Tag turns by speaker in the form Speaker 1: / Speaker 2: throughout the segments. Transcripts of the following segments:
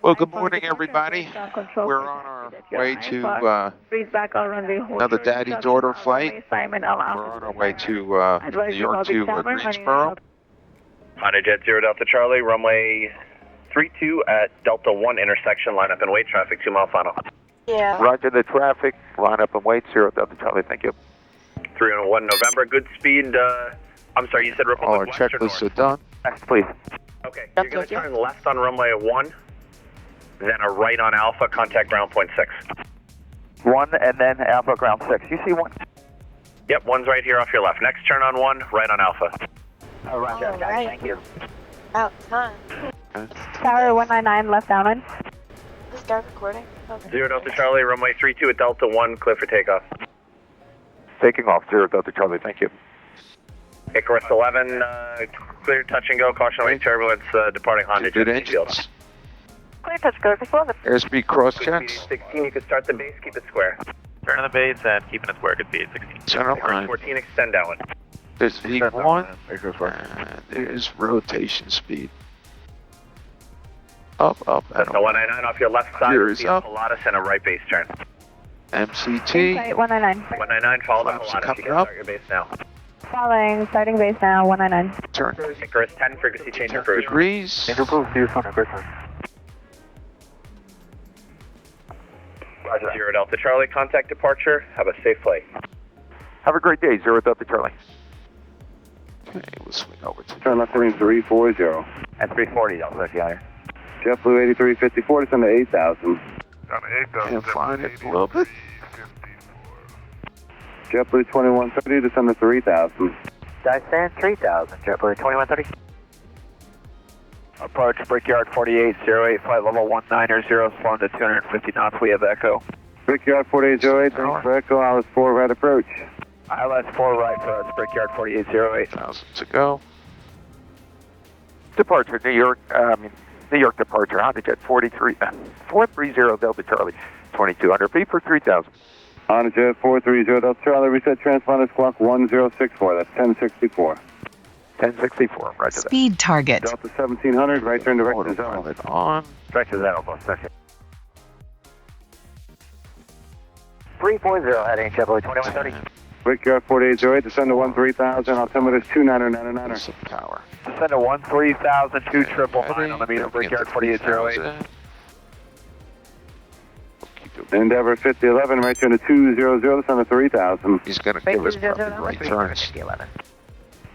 Speaker 1: Well, good morning, everybody. We're on our way to another daddy-daughter flight. We're on our way to New York to Greensboro.
Speaker 2: HondaJet 0 Delta Charlie, runway 32 at Delta 1 intersection, line up and wait, traffic 2 mile final.
Speaker 3: Yeah.
Speaker 1: Roger the traffic, line up and wait, 0 Delta Charlie, thank you.
Speaker 2: 301 November, good speed, I'm sorry, you said Republic
Speaker 1: All our
Speaker 2: West or
Speaker 1: checklists
Speaker 2: North?
Speaker 1: are done.
Speaker 4: Next, please.
Speaker 2: Okay, you're going to turn left on runway 1, then a right on Alpha, contact ground point 6.
Speaker 4: 1 and then Alpha ground 6. You see 1?
Speaker 2: Yep, 1's right here off your left. Next turn on 1, right on Alpha.
Speaker 4: All right, guys, thank you.
Speaker 3: Out time.
Speaker 5: Tower 199, left downwind.
Speaker 3: Is start recording? Okay.
Speaker 2: 0 Delta Charlie, runway 32 at Delta 1, clear for takeoff.
Speaker 4: Taking off, 0 Delta Charlie, thank you.
Speaker 2: Icarus 11, clear touch and go, caution away turbulence, departing HondaJet.
Speaker 1: Good engines.
Speaker 5: Clear touch, go to 11.
Speaker 1: Airspeed cross checks.
Speaker 2: 16, you can start the base, keep it square. Turn on the base and keeping it square, good speed, 16.
Speaker 1: Center
Speaker 2: Icarus
Speaker 1: line.
Speaker 2: 14, extend downwind.
Speaker 1: There's V1, and there's rotation speed. Up, and
Speaker 2: The 199 off your left side,
Speaker 1: Here is
Speaker 2: see a
Speaker 1: up.
Speaker 2: Pilatus and a right base turn.
Speaker 1: MCT.
Speaker 5: Right, 199.
Speaker 2: 199, follow the
Speaker 1: Flaps are
Speaker 2: Pilatus, you
Speaker 1: coming
Speaker 2: can
Speaker 1: up.
Speaker 2: start your base now.
Speaker 5: Following, starting base now, 199.
Speaker 1: Turn
Speaker 2: Icarus 10, frequency change approved.
Speaker 1: degrees.
Speaker 2: Roger. 0 Delta Charlie, contact departure, have a safe flight.
Speaker 4: Have a great day, 0 Delta Charlie.
Speaker 1: Okay, we'll swing over to
Speaker 6: Turn left heading 340.
Speaker 4: At 340, Delta Charlie.
Speaker 6: JetBlue 8354, descend to 8,000.
Speaker 1: and flying it a little bit.
Speaker 6: JetBlue 2130, descend to 3,000.
Speaker 4: Stand 3,000, JetBlue 2130. Approach Brickyard 4808, flight level 190, slowing to 250 knots, we have echo.
Speaker 6: Brickyard 4808, thanks for echo, ILS 4 right approach.
Speaker 4: ILS 4 right for us, Brickyard 4808.
Speaker 1: 1,000 to go.
Speaker 4: Departure, New York departure, HondaJet 430 Delta Charlie, 2200 feet for 3,000.
Speaker 6: HondaJet 430 Delta Charlie, reset transponders clock 1064, that's 1064.
Speaker 4: 1064, right to that.
Speaker 7: Speed target.
Speaker 6: Delta 1700, right turn direct to zone.
Speaker 1: Autopilot on.
Speaker 4: Direct to zone, boss, thank you. 340 heading, JetBlue 2130.
Speaker 6: Brickyard 4808, descend to 13,000, altimeter is 2999er.
Speaker 1: Some power.
Speaker 4: Descend to 13,000, 299 on the meter, Brickyard 4808.
Speaker 6: Endeavor 5011, right turn to 200, descend to 3,000.
Speaker 1: He's going to give us perfect right turns.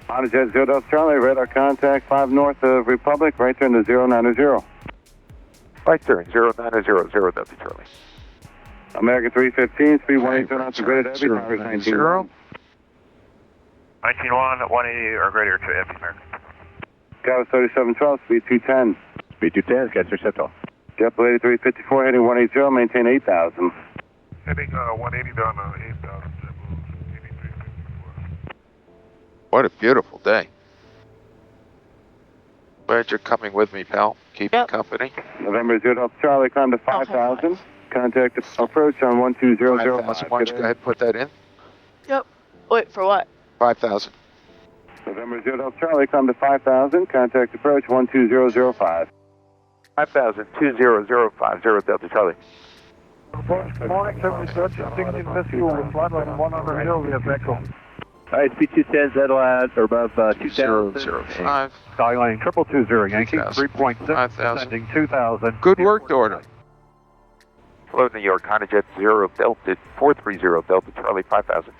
Speaker 6: HondaJet 0 Delta Charlie, radar contact 5 north of Republic, right turn to 090.
Speaker 4: Right turn, 090, 0 Delta Charlie.
Speaker 6: American 315, speed 180 knots to greater heavy, power is 19.
Speaker 1: 0.
Speaker 2: 191, 180 or greater to F American.
Speaker 6: Dallas 3712, speed 210.
Speaker 4: Speed 210, catch your set off.
Speaker 6: JetBlue 8354, heading 180, maintain 8,000.
Speaker 8: Heading 180 down to 8,000, JetBlue 8354.
Speaker 1: What a beautiful day. Glad you're coming with me, pal. Keep me company.
Speaker 6: November 0 Delta Charlie, climb to 5,000. Contact approach on 1200.
Speaker 1: 5,000. Why don't you go ahead and put that in?
Speaker 3: Yep. Wait, for what?
Speaker 1: 5,000.
Speaker 6: November 0 Delta Charlie, climb to 5,000. Contact approach 12005.
Speaker 4: 5,000, 20050 Delta Charlie.
Speaker 8: Good morning, 76, Dignity Rescue, flight line 100 hill, we have echo.
Speaker 4: Alright, speed 210, settle at or above 2,000.
Speaker 1: 005.
Speaker 8: Calling line 222 Yankee,
Speaker 1: 2,000.
Speaker 8: 3.6,
Speaker 1: 5,000.
Speaker 8: sending 2,000.
Speaker 1: Good work, daughter.
Speaker 4: Hello, New York, HondaJet 0 Delta 430 Delta Charlie 5,000.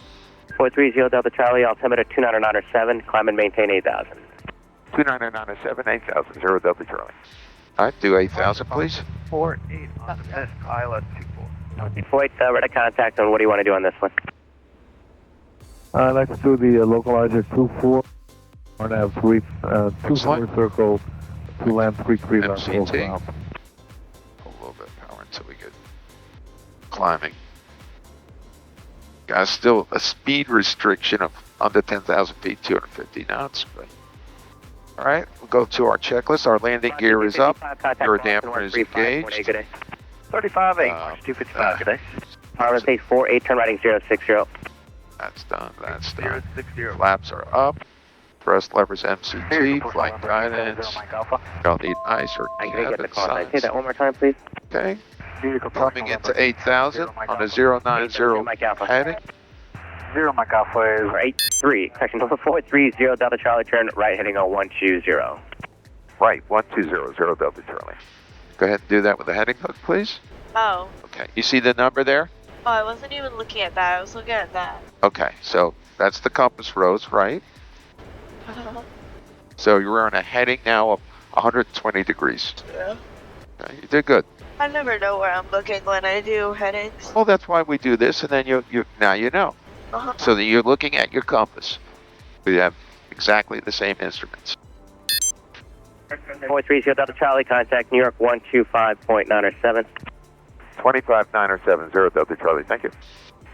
Speaker 2: 430 Delta Charlie, altimeter 2997, climb and maintain 8,000.
Speaker 4: 2997, 8,000, 0 Delta Charlie.
Speaker 1: All right, do 8,000, please.
Speaker 8: 48 on the test, ILS 24.
Speaker 2: Wait, radar contact on what do you want to do on this one?
Speaker 8: I'd like to do the localizer 24. Or have 24 circle, 2 land 33 left.
Speaker 1: MCT. A little bit of power until we get climbing. Guys, still a speed restriction of under 10,000 feet, 250 knots. But all right, we'll go to our checklist. Our landing gear is up. Air dampener is engaged.
Speaker 2: 35 8, 255, good day. RSA 48, turn riding 060.
Speaker 1: That's done. That's done. Flaps are up. Thrust levers MCT, flight guidance. Don't need ice or cabin
Speaker 2: Say that
Speaker 1: size.
Speaker 2: one more time, please.
Speaker 1: Okay. Coming into 8,000 on a 090 heading.
Speaker 4: 0 Mike Alpha is
Speaker 2: For 83, correction, 430 Delta Charlie, turn right heading on 120.
Speaker 4: right, 1200 Delta Charlie.
Speaker 1: Go ahead and do that with the heading hook, please.
Speaker 3: Oh.
Speaker 1: Okay. You see the number there?
Speaker 3: Oh, I wasn't even looking at that. I was looking at that.
Speaker 1: Okay. So that's the compass rose, right? So you're on a heading now of 120 degrees.
Speaker 3: Yeah.
Speaker 1: Okay, you did good.
Speaker 3: I never know where I'm looking when I do headings.
Speaker 1: Well, that's why we do this, and then now you know. So that you're looking at your compass. We have exactly the same instruments.
Speaker 2: 430 Delta Charlie, contact New York 125.907.
Speaker 4: 25970 Delta Charlie, thank you.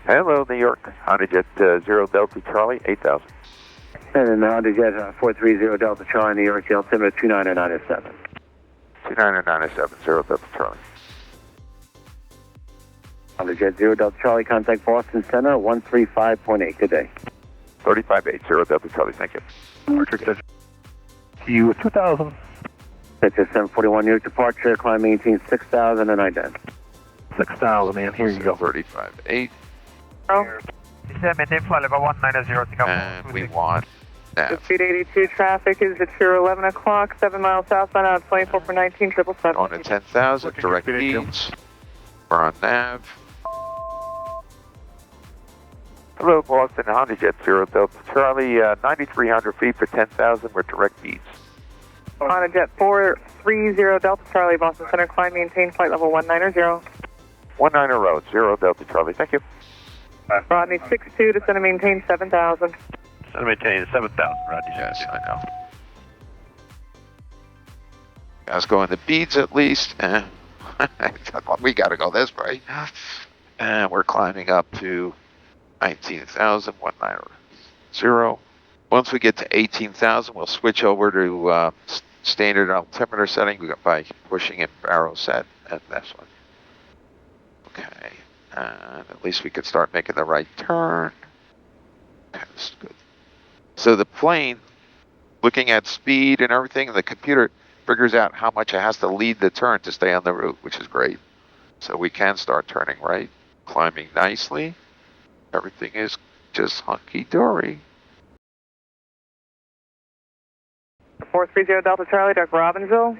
Speaker 4: Hello, New York. HondaJet 0 Delta Charlie, 8000.
Speaker 6: And HondaJet 430 Delta Charlie, New York, the altimeter 29907.
Speaker 4: 29970 Delta Charlie.
Speaker 6: HondaJet 0 Delta Charlie, contact Boston Center 135.8. Good day.
Speaker 4: 3580 Delta Charlie, thank you. You 2000.
Speaker 6: That's a 741 New York departure, climb maintain 6,000 and ident.
Speaker 4: 6000, man. Here you go.
Speaker 1: 35.8.
Speaker 5: Oh.
Speaker 4: Maintain flight level 190.
Speaker 1: And we want nav.
Speaker 5: Speed 82 traffic is at 11 o'clock, 7 miles southbound out 24 for 19, 777.
Speaker 1: On to 10,000, direct beads. We're on nav.
Speaker 4: Hello, Boston, HondaJet 0 Delta Charlie, 9,300 feet for 10,000. We're direct beads.
Speaker 5: HondaJet 430 Delta Charlie, Boston Center, climb maintain flight level 190.
Speaker 4: 190 0 Delta Charlie, thank you.
Speaker 5: Rodney 62, descend and maintain 7,000.
Speaker 4: Descend and maintain 7,000, Rodney.
Speaker 1: Yes, I know. Guys going to beads at least. We got to go this way. And we're climbing up to 19,000, 190. Once we get to 18,000, we'll switch over to standard altimeter setting by pushing in barrel set and this one. Okay, and at least we could start making the right turn. Okay, this is good. So the plane, looking at speed and everything, the computer figures out how much it has to lead the turn to stay on the route, which is great. So we can start turning right, climbing nicely. Everything is just hunky-dory.
Speaker 5: 430 Delta Charlie, direct Robbinsville.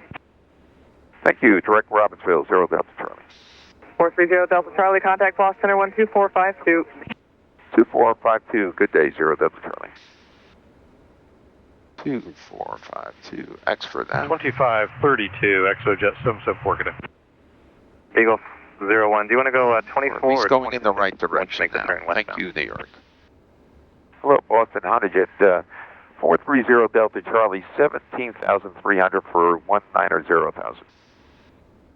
Speaker 4: Thank you, direct Robbinsville 0 Delta Charlie.
Speaker 5: 430 Delta Charlie, contact Boston Center 12452.
Speaker 4: 2452, good day, 0 Delta Charlie.
Speaker 1: 2452, X for that.
Speaker 7: 2532, ExoJet 774, good day.
Speaker 2: Eagle 01, do you want to go 24
Speaker 1: Or at least
Speaker 2: or
Speaker 1: going in the right direction
Speaker 2: make the
Speaker 1: now.
Speaker 2: turn
Speaker 1: Thank
Speaker 2: westbound?
Speaker 1: you, New York.
Speaker 4: Hello, Boston, HondaJet 430 Delta Charlie, 17,300 for 190,000.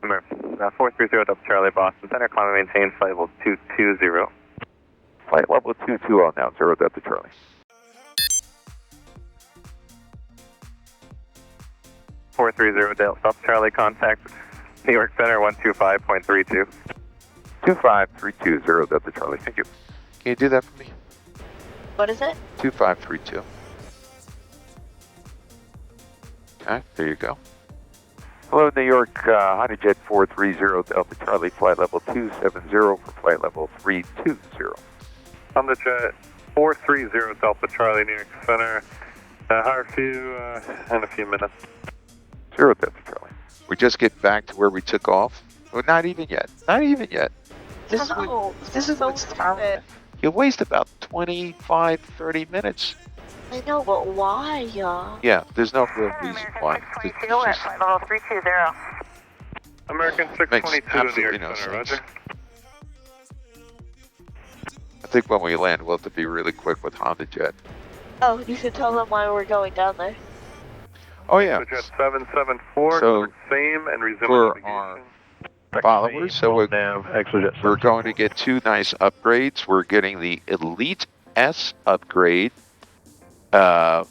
Speaker 2: 430 Delta Charlie, Boston Center, climb and maintain flight level 220.
Speaker 4: Flight level 220 now, 0 Delta Charlie.
Speaker 2: Four 430 Delta Charlie, contact New York Center 125.32.
Speaker 4: 2532, 0 Delta Charlie, thank you.
Speaker 1: Can you do that for me?
Speaker 3: What is it?
Speaker 1: 2532. Okay, there you go.
Speaker 4: Hello, New York, HondaJet 430 Delta Charlie, flight level 270 for flight level 320.
Speaker 7: HondaJet 430 Delta Charlie, New York Center. Hire for you in a few minutes.
Speaker 4: 0 Delta Charlie.
Speaker 1: We just get back to where we took off. Well, not even yet. Not even yet. This is
Speaker 3: so
Speaker 1: what's
Speaker 3: stupid.
Speaker 1: You waste about 25, 30 minutes.
Speaker 3: I know, but why?
Speaker 1: Yeah, there's no real reason why. It's just
Speaker 5: flight level 320.
Speaker 7: American
Speaker 1: makes
Speaker 7: 622 New
Speaker 1: absolutely
Speaker 7: York
Speaker 1: no
Speaker 7: Center,
Speaker 1: sense.
Speaker 7: roger.
Speaker 1: I think when we land, we'll have to be really quick with HondaJet.
Speaker 3: Oh, you should tell them why we're going down there.
Speaker 1: Oh, yeah.
Speaker 7: HondaJet 774,
Speaker 1: So,
Speaker 7: same and resume
Speaker 1: for
Speaker 7: navigation.
Speaker 1: our followers, so we're going to get two nice upgrades. We're getting the Elite S upgrade. It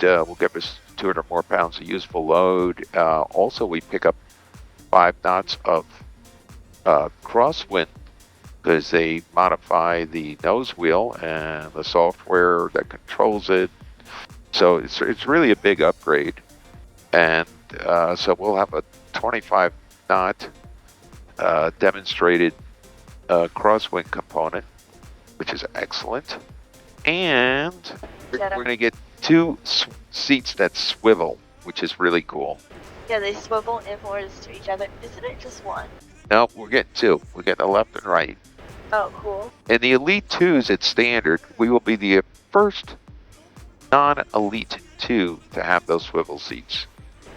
Speaker 1: will give us 200 more pounds of useful load. Also, we pick up 5 knots of crosswind because they modify the nose wheel and the software that controls it. So it's really a big upgrade. And so we'll have a 25 knot demonstrated crosswind component, which is excellent. And we're going to get 2 seats that swivel, which is really cool.
Speaker 3: Yeah, they swivel inwards to each other. Isn't it just one?
Speaker 1: No, we're getting 2. We're getting the left and right.
Speaker 3: Oh, cool.
Speaker 1: In the Elite 2s at standard, we will be the first non-Elite 2 to have those swivel seats.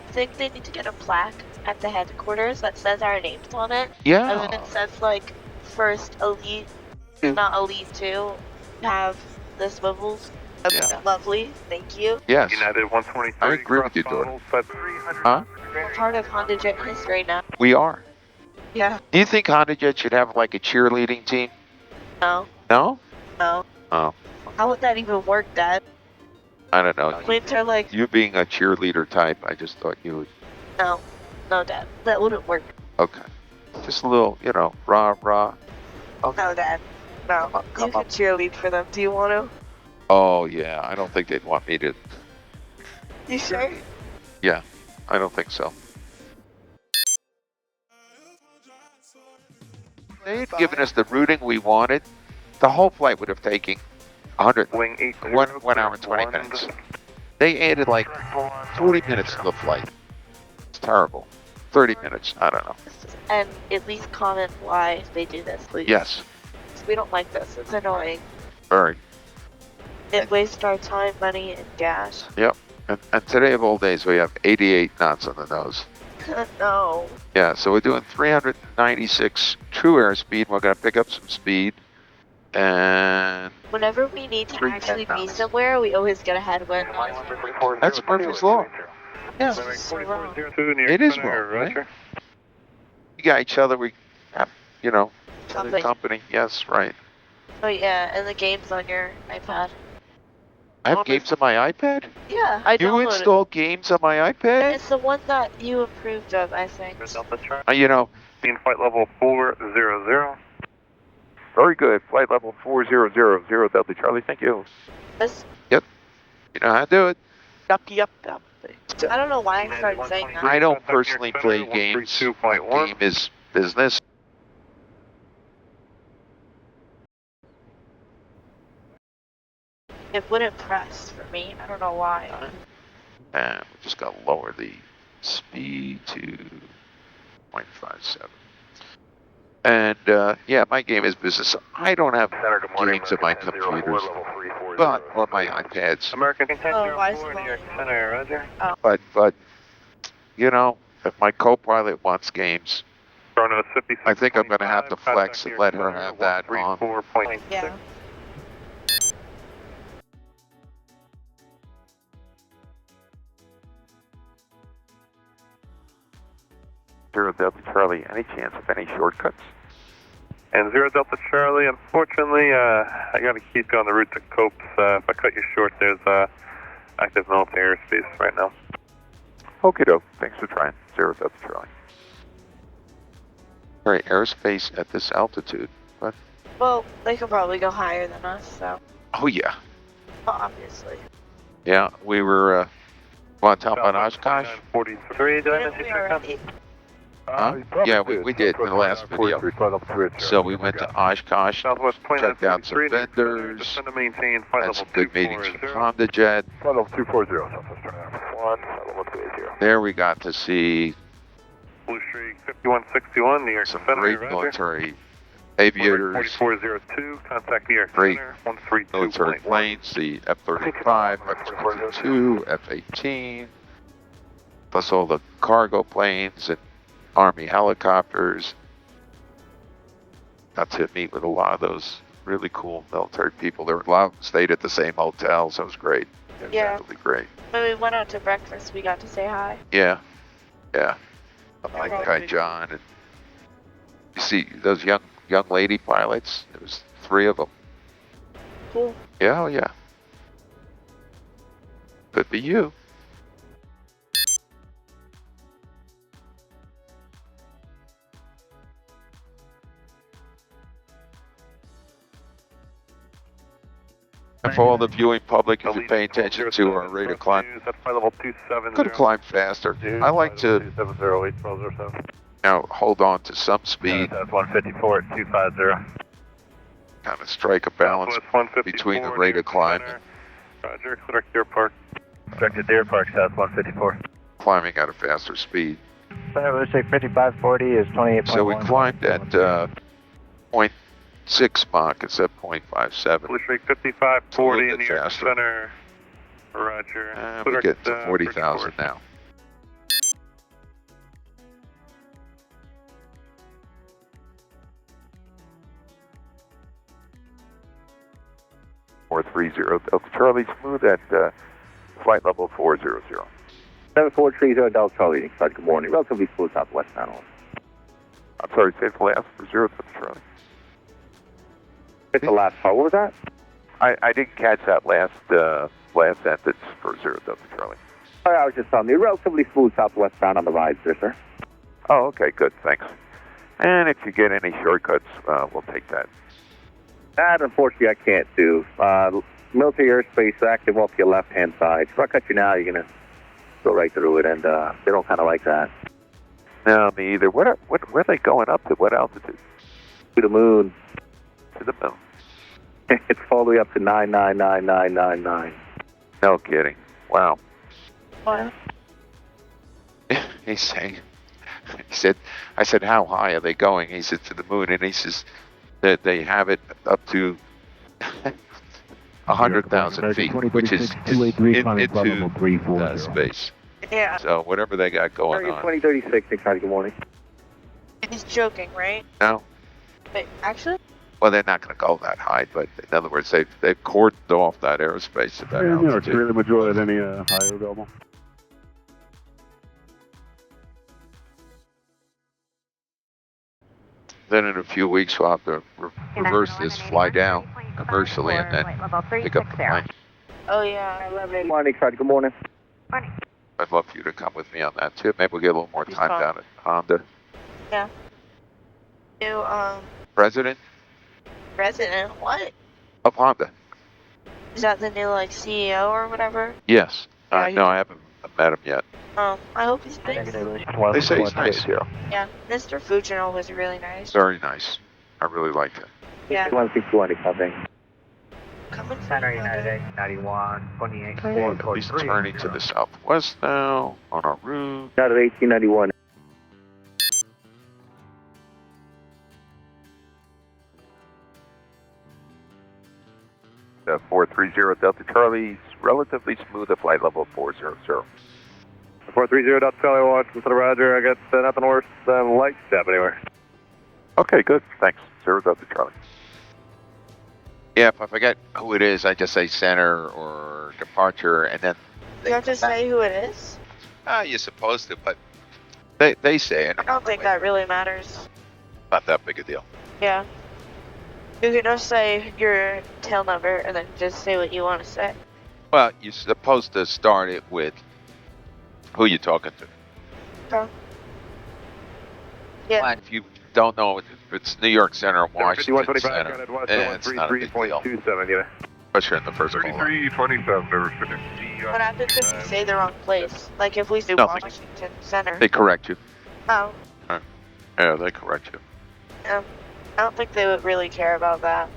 Speaker 3: I think they need to get a plaque at the headquarters that says our names on it.
Speaker 1: Yeah.
Speaker 3: And then it says, like, first Elite, not Elite 2, have the swivels.
Speaker 1: Yeah.
Speaker 3: Lovely, thank you.
Speaker 1: Yes.
Speaker 7: United 123.
Speaker 1: I agree with you, Jordan. Huh?
Speaker 3: We're part of HondaJet history now.
Speaker 1: We are.
Speaker 3: Yeah.
Speaker 1: Do you think HondaJet should have like a cheerleading team?
Speaker 3: No.
Speaker 1: No?
Speaker 3: No.
Speaker 1: Oh,
Speaker 3: How would that even work, Dad?
Speaker 1: I don't know.
Speaker 3: Planes are like,
Speaker 1: You being a cheerleader type, I just thought you would.
Speaker 3: no. No, Dad. That wouldn't work.
Speaker 1: Okay. Just a little, rah, rah.
Speaker 3: No, Dad. No. You can cheerlead for them. Do you want to?
Speaker 1: Oh, yeah. I don't think they'd want me to.
Speaker 3: You sure?
Speaker 1: Yeah, I don't think so. They had given us the routing we wanted. The whole flight would have taken 100,
Speaker 7: Wing 80.
Speaker 1: 1 hour and 20 minutes. They added like 40 minutes to the flight. It's terrible. 30 minutes, I don't know.
Speaker 3: And at least comment why they do this, please.
Speaker 1: Yes,
Speaker 3: We don't like this. It's annoying.
Speaker 1: very.
Speaker 3: It wastes our time, money, and gas.
Speaker 1: Yep. And today of all days, we have 88 knots on the nose.
Speaker 3: No.
Speaker 1: Yeah, so we're doing 396 true airspeed. We're going to pick up some speed. And
Speaker 3: Whenever we need to
Speaker 1: 310
Speaker 3: actually be
Speaker 1: knots.
Speaker 3: somewhere, we always get a headwind.
Speaker 1: That's Murphy's Law. Yeah.
Speaker 3: So wrong.
Speaker 1: It is wrong, right? We got each other. We have, other
Speaker 3: Company.
Speaker 1: company. Yes, right.
Speaker 3: Oh yeah, and the games on your iPad.
Speaker 1: I have games on my iPad?
Speaker 3: Yeah, I
Speaker 1: You
Speaker 3: downloaded
Speaker 1: install games on my
Speaker 3: it.
Speaker 1: iPad?
Speaker 3: It's the one that you approved of, I think.
Speaker 7: Being flight level 400.
Speaker 4: Very good. Flight level 4000 Delta Charlie. Thank you.
Speaker 3: This,
Speaker 1: You know how to do it.
Speaker 3: yup. I don't know why I started saying that.
Speaker 1: I don't personally play games. My
Speaker 7: 132.1.
Speaker 1: game is business.
Speaker 3: It wouldn't press for me. I don't know why.
Speaker 1: And we just got to lower the speed to 0.57. And yeah, my game is business. I don't have games on my computers, but on my iPads.
Speaker 7: American
Speaker 3: Oh, why is it
Speaker 7: New York
Speaker 3: volume?
Speaker 7: Center, Roger.
Speaker 1: But if my co-pilot wants games,
Speaker 7: Chronos 56.
Speaker 1: I think I'm going to have to flex and let her have that on.
Speaker 7: 134.6.
Speaker 3: Yeah.
Speaker 4: Zero Delta Charlie. Any chance of any shortcuts?
Speaker 7: And 0 Delta Charlie, unfortunately, I got to keep you on the route to Copes. If I cut you short, there's active military airspace right now.
Speaker 4: Okie doke. Thanks for trying. 0 Delta Charlie.
Speaker 1: All right, airspace at this altitude. But
Speaker 3: Well, they could probably go higher than us, so
Speaker 1: oh yeah,
Speaker 3: obviously.
Speaker 1: yeah, we were on top on Oshkosh.
Speaker 7: 43, did I
Speaker 3: Didn't
Speaker 7: miss
Speaker 3: we
Speaker 7: you, sir?
Speaker 3: already?
Speaker 1: Huh? Yeah, we did in the last video. So we went to Oshkosh,
Speaker 7: Southwest Plane
Speaker 1: checked out some
Speaker 7: 43,
Speaker 1: vendors,
Speaker 7: descend to maintain flight
Speaker 1: had
Speaker 7: level
Speaker 1: some good meetings with
Speaker 7: 240.
Speaker 1: HondaJet.
Speaker 4: Flight level 240, Southwest Terminal 1, flight level 280.
Speaker 1: There we got to see
Speaker 7: Blue Streak 5161, New York
Speaker 1: some
Speaker 7: Center,
Speaker 1: great
Speaker 7: Roger.
Speaker 1: military aviators,
Speaker 7: 4402, contact New York
Speaker 1: Great
Speaker 7: Center, 132.1.
Speaker 1: military planes, the F-35, F-22, F-18, plus all the cargo planes and Army helicopters. Got to meet with a lot of those really cool military people. There were a lot of them stayed at the same hotel, so it was great. It was
Speaker 3: Yeah.
Speaker 1: absolutely great.
Speaker 3: When we went out to breakfast, we got to say hi.
Speaker 1: Yeah, yeah. My guy John, and you see those young lady pilots. There was 3 of them.
Speaker 3: Cool.
Speaker 1: Yeah, oh yeah. Could be you. And for all the viewing public, if you pay attention to our rate of climb,
Speaker 7: That's flight level 270.
Speaker 1: could have climbed faster. I like to
Speaker 7: 270,
Speaker 1: hold on to some speed,
Speaker 2: That's 154 at 250.
Speaker 1: kind of strike a balance between the rate of climb and
Speaker 7: Roger, direct Deer Park.
Speaker 2: Directed Deer Park, South 154.
Speaker 1: climbing at a faster speed.
Speaker 9: Let's say 5540 is 28.1.
Speaker 1: So we climbed at 0.6 Mach instead of 0.57.
Speaker 7: Police rate 5540 in
Speaker 1: bit
Speaker 7: New York
Speaker 1: faster.
Speaker 7: Center. Roger.
Speaker 1: We get to 40,000 now.
Speaker 4: Four 30 Delta Charlie, smooth at flight level 400.
Speaker 6: 7430 Delta Charlie, good morning. Relatively smooth southwest panel.
Speaker 4: I'm sorry, say the last for 0 Delta Charlie.
Speaker 6: It's the last part. What was that?
Speaker 4: I didn't catch that last sentence for 0 Delta Charlie.
Speaker 6: Oh, I was just telling you, relatively smooth southwest bound on the rise there, sir.
Speaker 4: Oh, okay, good, thanks. And if you get any shortcuts, we'll take that.
Speaker 6: That, unfortunately, I can't do. Military airspace active off your left-hand side. If I cut you now, you're going to go right through it, and they don't kind of like that.
Speaker 4: No, me either. Where are they going up to? What altitude?
Speaker 6: To the moon.
Speaker 4: To the moon.
Speaker 6: It's all the way up to 9999999.
Speaker 4: No kidding. Wow.
Speaker 3: What?
Speaker 1: He's saying, I said, how high are they going? He said, to the moon. And he says that they have it up to 100,000 feet, which is into space.
Speaker 3: Yeah.
Speaker 1: So whatever they got going on.
Speaker 6: 2036, good morning.
Speaker 3: He's joking, right?
Speaker 1: No.
Speaker 3: Wait, actually?
Speaker 1: Well, they're not going to go that high, but in other words, they've cordoned off that airspace at that altitude.
Speaker 6: Really majority at any higher available.
Speaker 1: Then in a few weeks, we'll have to reverse this, fly down commercially, and then pick up the plane.
Speaker 3: Oh, yeah.
Speaker 6: 11 morning, good morning.
Speaker 1: I'd love for you to come with me on that too. Maybe we'll get a little more time down at Honda.
Speaker 3: Yeah. New,
Speaker 1: President
Speaker 3: president, what?
Speaker 1: of Honda.
Speaker 3: Is that the new, like, CEO or whatever?
Speaker 1: Yes.
Speaker 3: Yeah,
Speaker 1: No, I haven't met him yet.
Speaker 3: I hope he's nice.
Speaker 1: They say he's nice.
Speaker 3: Yeah, Mr. Fujino was really nice.
Speaker 1: Very nice. I really liked him.
Speaker 3: Yeah.
Speaker 6: 1620, copy.
Speaker 3: Coming
Speaker 9: Center
Speaker 3: from
Speaker 9: United 91, 28,
Speaker 1: He's turning to the southwest now on our route.
Speaker 6: Out of 1891.
Speaker 4: The 430 Delta Charlie, relatively smooth at flight level 400.
Speaker 2: 430 Delta Charlie, Washington to the Roger. I got nothing worse than light step anywhere.
Speaker 4: Okay, good. Thanks. 0 Delta Charlie.
Speaker 1: Yeah, if I forget who it is, I just say center or departure, and then
Speaker 3: You have to say who it is?
Speaker 1: you're supposed to, but they say it.
Speaker 3: I don't think that really matters.
Speaker 1: Not that big a deal.
Speaker 3: Yeah. You can just say your tail number and then just say what you want to say.
Speaker 1: Well, you're supposed to start it with who you're talking to.
Speaker 3: Okay. Yeah.
Speaker 1: If you don't know if it's New York Center or Washington Center, it's not a big deal.
Speaker 2: 3.27,
Speaker 1: Especially in the first call.
Speaker 7: 3327, over 50.
Speaker 3: What happens if you say the wrong place? Like if we say
Speaker 1: Nothing.
Speaker 3: Washington Center.
Speaker 1: They correct you.
Speaker 3: Oh.
Speaker 1: Yeah, they correct you.
Speaker 3: I don't think they would really care about that.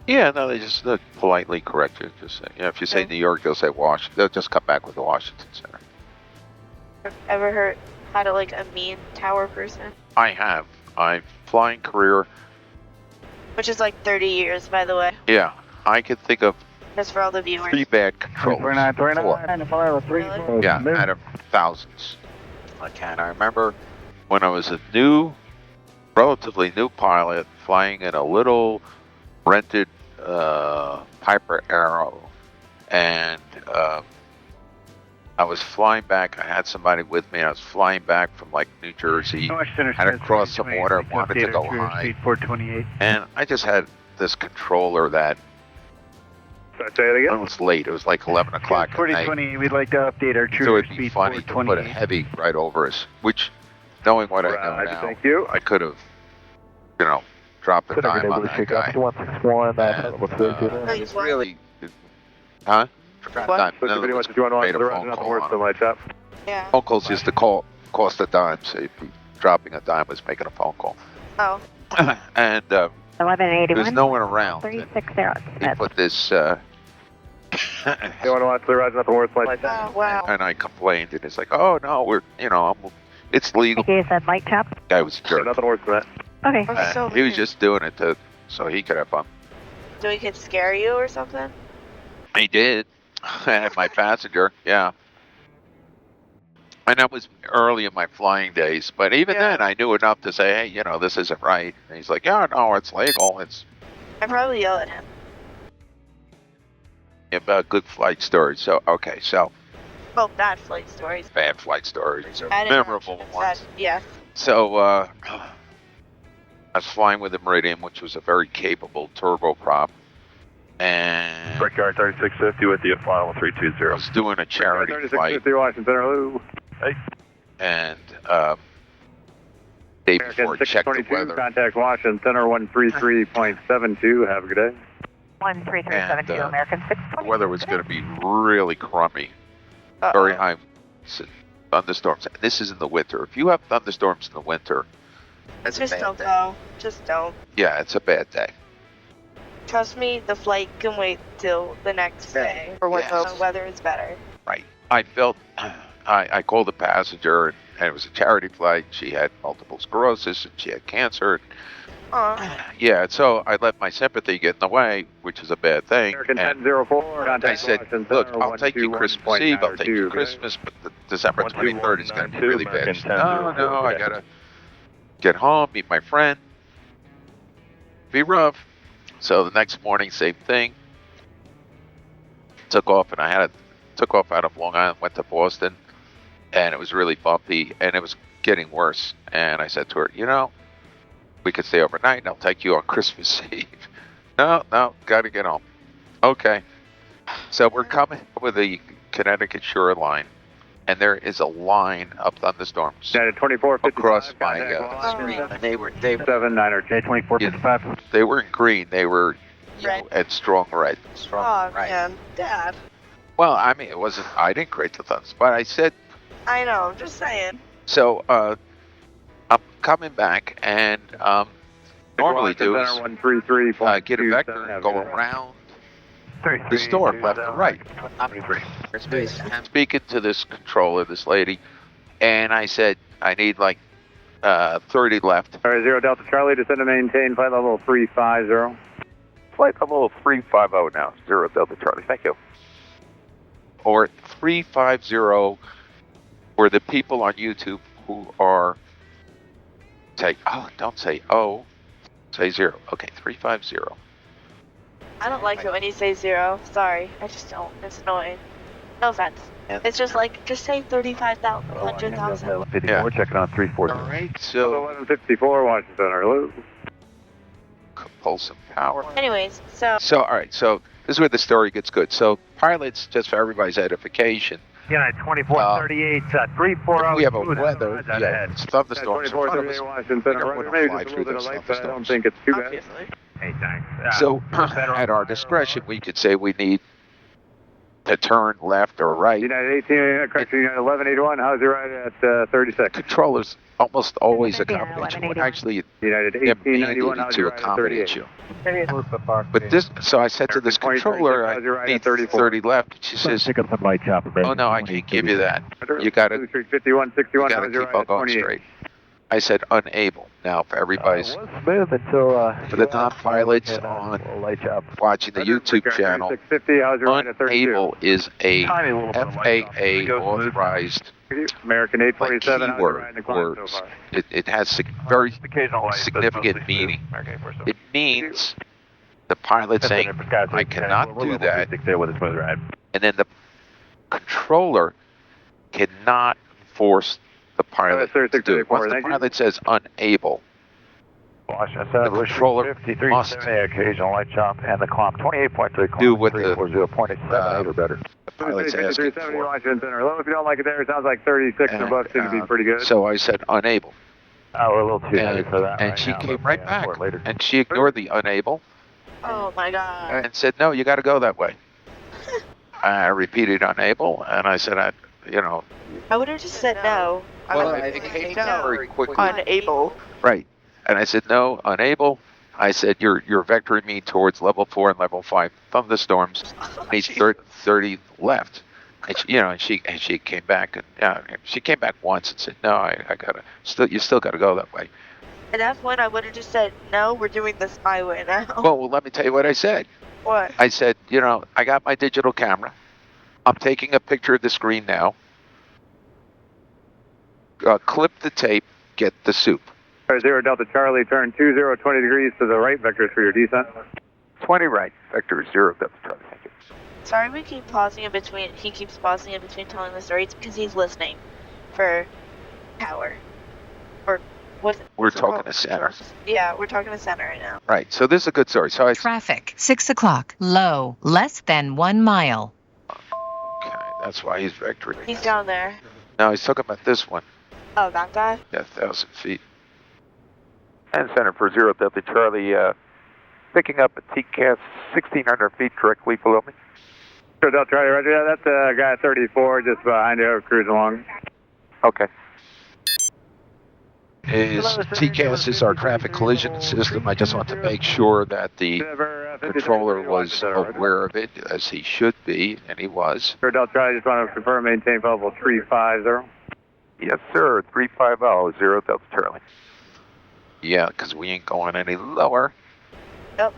Speaker 1: Yeah, no, they just politely correct you. Just say, if you say New York, they'll say Washington. They'll just come back with the Washington Center.
Speaker 3: Ever had like a mean tower person?
Speaker 1: I have. My flying career.
Speaker 3: Which is like 30 years, by the way.
Speaker 1: Yeah, I could think of
Speaker 3: Just for all the viewers.
Speaker 1: 3 bad controllers. 4. Yeah, out of thousands. And I remember when I was a relatively new pilot, flying in a little rented Piper Arrow, and I was flying back. I had somebody with me. I was flying back from like New Jersey, had to cross some water, wanted to go high, and I just had this controller that.
Speaker 2: Say it again?
Speaker 1: It was late. It was like 11 o'clock at night.
Speaker 9: 4020, we'd like to update our
Speaker 1: So
Speaker 9: true
Speaker 1: it'd be
Speaker 9: speed
Speaker 1: funny to put a
Speaker 9: 428.
Speaker 1: heavy right over us, which, knowing what I know now,
Speaker 2: Thank you.
Speaker 1: I could have, dropped a dime on that guy. And, it's really Huh?
Speaker 5: What?
Speaker 1: In other words, made a phone call on him.
Speaker 3: Yeah.
Speaker 1: Phone calls used to cost a dime, so you'd be dropping a dime was making a phone call.
Speaker 3: Oh.
Speaker 1: And
Speaker 5: 1181.
Speaker 1: there's no one around.
Speaker 5: 360.
Speaker 1: He put this,
Speaker 6: You want to watch the ride, nothing worse like that.
Speaker 3: Oh, wow.
Speaker 1: and I complained, and it's like, oh no, it's legal.
Speaker 5: Okay, said light chop.
Speaker 1: Guy was a jerk.
Speaker 6: Nothing worse than that.
Speaker 5: Okay.
Speaker 3: That's so
Speaker 1: He was
Speaker 3: weird.
Speaker 1: just doing it so he could have fun.
Speaker 3: So he could scare you or something?
Speaker 1: He did. And my passenger, yeah. And that was early in my flying days, but even then I knew enough to say, hey, this isn't right. And he's like, yeah, no, it's legal. It's
Speaker 3: I'd probably yell at him.
Speaker 1: about good flight stories. So, okay, so
Speaker 3: Oh, bad flight stories.
Speaker 1: bad flight stories are
Speaker 3: I didn't
Speaker 1: memorable
Speaker 3: mention
Speaker 1: ones.
Speaker 3: that. Yes.
Speaker 1: So, I was flying with the Meridian, which was a very capable turboprop. And
Speaker 7: Brickyard 3650 with you, final 320.
Speaker 1: I was doing a charity flight.
Speaker 6: 3650 Washington, hello.
Speaker 1: And day before I checked the
Speaker 6: 622,
Speaker 1: weather.
Speaker 6: contact Washington Center 133.72. Have a good day.
Speaker 5: 13372,
Speaker 1: And,
Speaker 5: American
Speaker 1: The
Speaker 5: 620.
Speaker 1: weather was going to be really crummy. Very high thunderstorms. This is in the winter. If you have thunderstorms in the winter,
Speaker 3: Just don't go. Just don't.
Speaker 1: yeah, it's a bad day.
Speaker 3: Trust me, the flight can wait till the next day or when the weather is better.
Speaker 1: Right. I felt, I called the passenger, and it was a charity flight. She had multiple sclerosis, and she had cancer.
Speaker 3: Aw.
Speaker 1: Yeah, so I let my sympathy get in the way, which is a bad thing.
Speaker 6: American
Speaker 1: And
Speaker 6: 1004,
Speaker 1: I
Speaker 6: contact
Speaker 1: said,
Speaker 6: Washington
Speaker 1: look,
Speaker 6: Center
Speaker 1: I'll take you Christmas Eve, I'll take you
Speaker 6: 121.92,
Speaker 1: Christmas, but the December 23rd is going to be really bad.
Speaker 7: American
Speaker 1: She said, no,
Speaker 7: 10-04,
Speaker 1: I got to get home, meet my friend. Be rough. So the next morning, same thing. Took off, and took off out of Long Island, went to Boston, and it was really bumpy, and it was getting worse. And I said to her, we could stay overnight, and I'll take you on Christmas Eve. No, got to get home. Okay. So we're coming with the Connecticut shoreline, and there is a line of thunderstorms
Speaker 6: United 2455,
Speaker 1: across my.
Speaker 6: contact Washington
Speaker 1: And they were
Speaker 6: 79er
Speaker 9: J2455.
Speaker 1: they weren't green. They were
Speaker 3: Red.
Speaker 1: and strong red.
Speaker 3: Oh, man. Dad.
Speaker 1: Well, I mean, it wasn't. I didn't create the thunderstorms, but I said
Speaker 3: I know. I'm just saying.
Speaker 1: so. I'm coming back, and normally do is get a vector and go around the storm left and right. I'm speaking to this controller, this lady, and I said I need like 30 left.
Speaker 6: All right, 0 Delta Charlie, descend and maintain flight level 350.
Speaker 4: Flight level 350 now, 0 Delta Charlie. Thank you.
Speaker 1: Or 350 for the people on YouTube who are don't say say 0. Okay, 350.
Speaker 3: I don't like it when you say 0. Sorry. I just don't. It's annoying. No offense. It's just like, just say 35,000, 100,000.
Speaker 9: 54,
Speaker 1: Yeah.
Speaker 9: checking on 340.
Speaker 1: All right, so
Speaker 6: 1154 Washington Center, hello.
Speaker 1: compulsive power.
Speaker 3: Anyways, so
Speaker 1: So all right, so this is where the story gets good. So pilots, just for everybody's edification,
Speaker 9: United 2438, 340.
Speaker 1: we have a weather, it's thunderstorms in front of
Speaker 6: 2438
Speaker 1: us.
Speaker 6: Washington
Speaker 1: We
Speaker 6: Center,
Speaker 1: don't want to
Speaker 6: maybe
Speaker 1: fly
Speaker 6: just a
Speaker 1: through
Speaker 6: little bit of
Speaker 1: those
Speaker 6: light, but I don't
Speaker 1: thunderstorms.
Speaker 6: think it's too bad.
Speaker 3: obviously.
Speaker 9: Hey, thanks.
Speaker 1: So at our discretion, we could say we need to turn left or right.
Speaker 6: United 18, correction, United 1181, how's your ride at 36?
Speaker 1: Controllers almost always
Speaker 5: Maybe
Speaker 1: accommodate you.
Speaker 5: 1181.
Speaker 1: Actually,
Speaker 6: United
Speaker 1: they're
Speaker 6: 1891,
Speaker 1: mandated
Speaker 6: how's
Speaker 1: to
Speaker 6: your ride at
Speaker 1: accommodate
Speaker 6: 38?
Speaker 1: you. But this, so I said to this controller, I need 30 left. She says,
Speaker 9: Pick up some light chopper.
Speaker 1: oh no, I can't give you that. You got to
Speaker 6: 5161,
Speaker 1: gotta
Speaker 6: how's your
Speaker 1: keep
Speaker 6: ride
Speaker 1: on
Speaker 6: at
Speaker 1: going
Speaker 6: 28?
Speaker 1: straight. I said unable. Now for everybody's
Speaker 9: was smooth until
Speaker 1: for the non-pilots on
Speaker 9: light chopper.
Speaker 1: watching the YouTube channel,
Speaker 6: 650, how's your ride at 32?
Speaker 1: unable is a
Speaker 9: Tiny little bit of light chopper. It
Speaker 1: FAA
Speaker 9: goes smooth.
Speaker 1: authorized
Speaker 6: American
Speaker 1: like
Speaker 6: 847, how's your ride
Speaker 1: keyword
Speaker 6: in the climb so
Speaker 1: words.
Speaker 6: far?
Speaker 1: It has very
Speaker 9: Occasional light, but
Speaker 1: significant
Speaker 9: mostly smooth.
Speaker 1: meaning.
Speaker 9: American 847.
Speaker 1: It means the pilot saying, I cannot do that,
Speaker 9: There with a smooth ride.
Speaker 1: and then the controller cannot force the pilot
Speaker 6: sir,
Speaker 1: to do it.
Speaker 6: 634,
Speaker 1: Once the
Speaker 6: thank you.
Speaker 1: pilot says unable,
Speaker 9: Washington
Speaker 1: The
Speaker 9: Center,
Speaker 1: controller
Speaker 9: 53,
Speaker 1: must
Speaker 9: 70, occasional light chop, and the climb 28.3,
Speaker 1: do what the
Speaker 9: 340.878 or better.
Speaker 1: pilot's asking
Speaker 6: 5370
Speaker 1: for.
Speaker 6: Washington Center. Hello, if you don't like it there, it sounds like 36 and above should be pretty good.
Speaker 1: So I said unable,
Speaker 9: Oh, we're a little too heavy for that.
Speaker 1: and
Speaker 9: right
Speaker 1: she
Speaker 9: now,
Speaker 1: came
Speaker 9: but
Speaker 1: right
Speaker 9: plan
Speaker 1: back,
Speaker 9: for it later.
Speaker 1: and she ignored the unable
Speaker 3: Oh my god.
Speaker 1: and said, no, you got to go that way. I repeated unable, and I said,
Speaker 3: I would have just said no.
Speaker 1: well, it came down very quickly.
Speaker 3: Unable.
Speaker 1: Right. And I said, no, unable. I said, you're vectoring me towards level 4 and level 5 thunderstorms. And he's 30 left. And she, and she came back, and she came back once and said, no, I gotta, you still gotta go that way.
Speaker 3: At that point, I would have just said, no, we're doing this my way now.
Speaker 1: Well, let me tell you what I said.
Speaker 3: What?
Speaker 1: I said, I got my digital camera. I'm taking a picture of the screen now. Clip the tape, get the soup.
Speaker 6: 0 Delta Charlie, turn 20 degrees to the right, vectors for your descent.
Speaker 4: 20 right, vector 0 Delta Charlie. Thank you.
Speaker 3: Sorry we keep pausing in between. He keeps pausing in between telling the story. It's because he's listening for power. Or what?
Speaker 1: We're talking to center.
Speaker 3: Yeah, we're talking to center right now.
Speaker 1: Right, so this is a good story. So
Speaker 10: Traffic, 6 o'clock, low, less than 1 mile.
Speaker 1: Okay, that's why he's vectoring.
Speaker 3: He's down there.
Speaker 1: No, he's talking about this one.
Speaker 3: Oh, that guy?
Speaker 1: Yeah, 1,000 feet.
Speaker 4: And center for 0 Delta Charlie, picking up a TCAS 1,600 feet directly below me.
Speaker 6: 0 Delta Charlie, roger. Yeah, that's a guy at 34 just behind you, cruising along.
Speaker 4: Okay.
Speaker 1: TCAS is our traffic collision system. I just want to make sure that the controller was aware of it, as he should be, and he was.
Speaker 6: 0 Delta Charlie, just want to confirm, maintain level 350.
Speaker 4: Yes, sir. 350, 0 Delta Charlie.
Speaker 1: Yeah, because we ain't going any lower.
Speaker 3: Yep.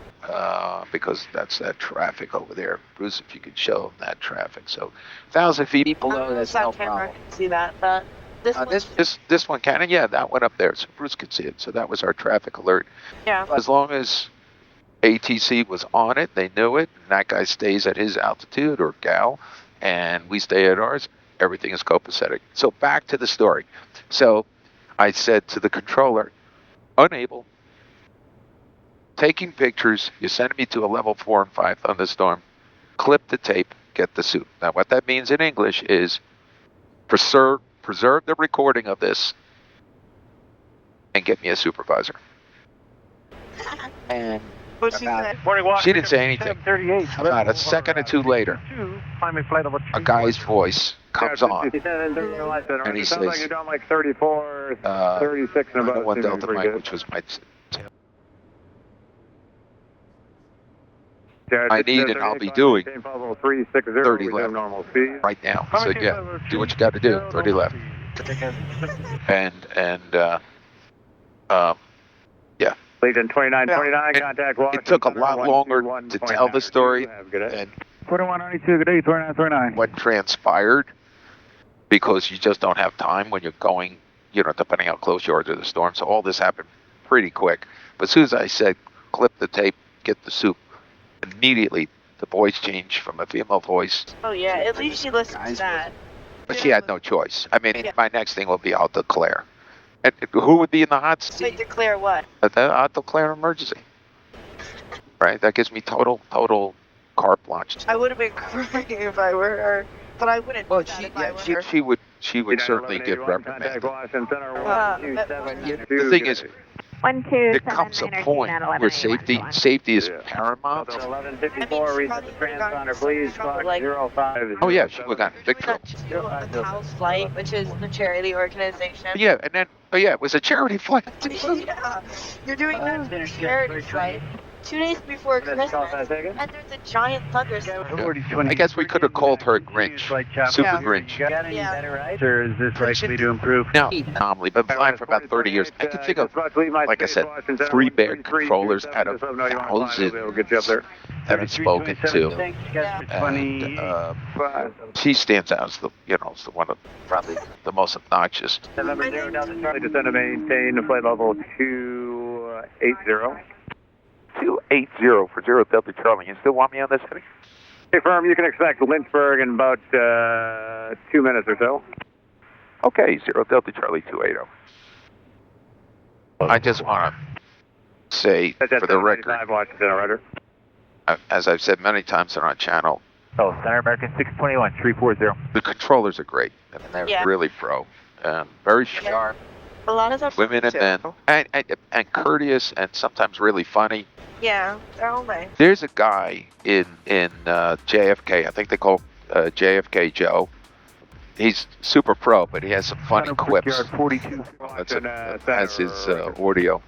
Speaker 1: Because that's that traffic over there. Bruce, if you could show them that traffic. So, 1,000 feet below, that's no problem.
Speaker 3: I can see that, but
Speaker 1: this one can, and yeah, that went up there, so Bruce could see it. So that was our traffic alert.
Speaker 3: Yeah.
Speaker 1: As long as ATC was on it, they knew it, and that guy stays at his altitude, or gal, and we stay at ours, everything is copacetic. So back to the story. So I said to the controller, unable, taking pictures, you send me to a level 4 and 5 thunderstorm, clip the tape, get the soup. Now what that means in English is preserve the recording of this and get me a supervisor. And she didn't say anything. About a second or two later, a guy's voice comes on, and he says,
Speaker 6: you're doing like 34, 36 and above.
Speaker 1: 1 Delta Mike, which was my I need, and I'll be doing 30 left right now. So yeah, do what you got to do. 30 left. And yeah.
Speaker 6: Legion 2929, contact Washington.
Speaker 1: It took a lot longer to tell the story than
Speaker 8: 4192, good day, 2929.
Speaker 1: what transpired, because you just don't have time when you're going, depending how close you are to the storm. So all this happened pretty quick. But as soon as I said, clip the tape, get the soup, immediately the voice changed from a female voice.
Speaker 3: Oh yeah, at least she listened to that.
Speaker 1: But she had no choice. I mean, my next thing will be I'll declare. And who would be in the hot seat?
Speaker 3: Wait, declare what?
Speaker 1: I'll declare emergency. Right? That gives me total carte blanche.
Speaker 3: I would have been crying if I were her, but I wouldn't.
Speaker 1: Well, she would certainly get reprimanded. The thing is, there comes a point where safety is paramount. Oh yeah, she would have gotten victory.
Speaker 3: The House Flight, which is the charity organization.
Speaker 1: Yeah, and then it was a charity flight.
Speaker 3: Yeah, you're doing that charity flight 2 days before Christmas, and there's a giant thunderstorm.
Speaker 1: I guess we could have called her Grinch, Super Grinch.
Speaker 8: Sir, is this likely to improve?
Speaker 1: Now, anomaly, but flying for about 30 years, I can think of, like I said, 3 bad controllers out of 1,000 that I've spoken to, and she stands out as the one of probably the most obnoxious.
Speaker 6: Number 0 Delta Charlie, descend to maintain flight level 280.
Speaker 4: 280 for 0 Delta Charlie. You still want me on this heading?
Speaker 6: Hey, firm, you can expect Lynchburg in about 2 minutes or so.
Speaker 4: Okay, 0 Delta Charlie 280.
Speaker 1: I just want to say, for the record, as I've said many times on our channel,
Speaker 9: Center American 621, 340.
Speaker 1: the controllers are great. I mean, they're really pro. Very sharp.
Speaker 3: A lot of them
Speaker 1: women and men, and courteous, and sometimes really funny.
Speaker 3: Yeah, they're all nice.
Speaker 1: There's a guy in JFK, I think they call JFK Joe. He's super pro, but he has some funny
Speaker 8: Center
Speaker 1: quips.
Speaker 8: Brickyard 42.
Speaker 1: That's his audio.